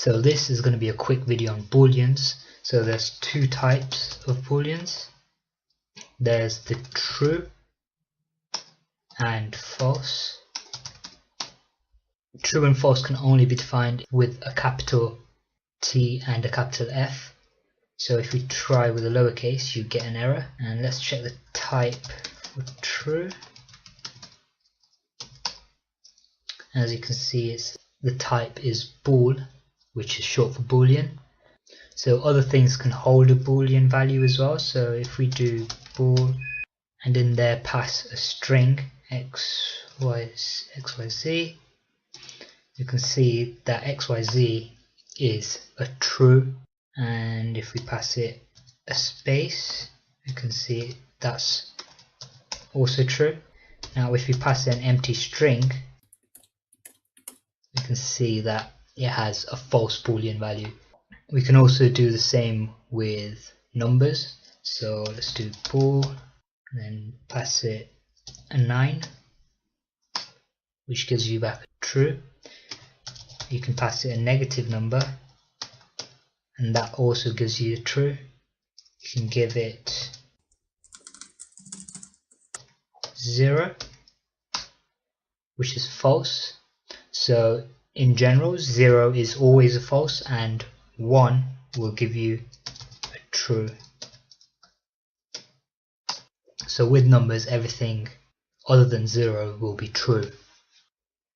So this is going to be a quick video on booleans. So there's two types of booleans. There's the true and false. True and false can only be defined with a capital T and a capital F. So if we try with a lowercase, you get an error. And let's check the type for true. As you can see, the type is bool, which is short for boolean. So other things can hold a boolean value as well. So if we do bool and in there pass a string xyz, you can see that xyz is a true, and if we pass it a space, you can see that's also true. Now if we pass an empty string, we can see that it has a false boolean value. We can also do the same with numbers. So let's do bool and then pass it a 9, which gives you back a true. You can pass it a negative number and that also gives you a true. You can give it 0, which is false. So in general, 0 is always a false and 1 will give you a true. So with numbers, everything other than 0 will be true.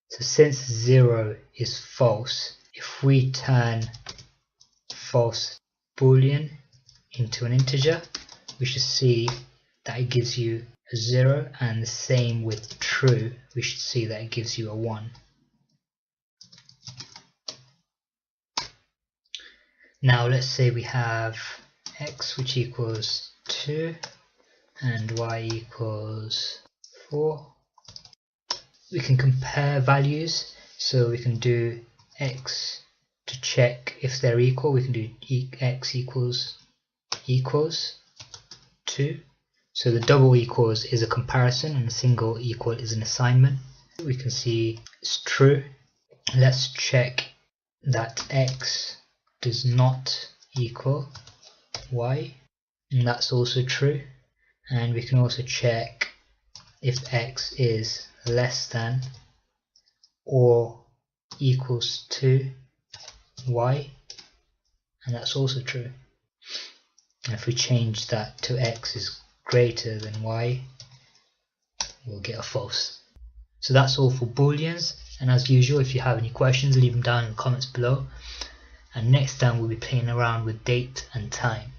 So since 0 is false, if we turn false boolean into an integer, we should see that it gives you a 0, and the same with true, we should see that it gives you a 1. Now let's say we have x which equals 2 and y equals 4. We can compare values, so we can do x to check if they're equal. We can do x equals 2. So the double equals is a comparison and the single equal is an assignment. We can see it's true. Let's check that x does not equal y, and that's also true. And we can also check if x is less than or equals to y, and that's also true. And if we change that to x is greater than y, we'll get a false. So that's all for booleans, and as usual, if you have any questions, leave them down in the comments below. And next time we'll be playing around with date and time.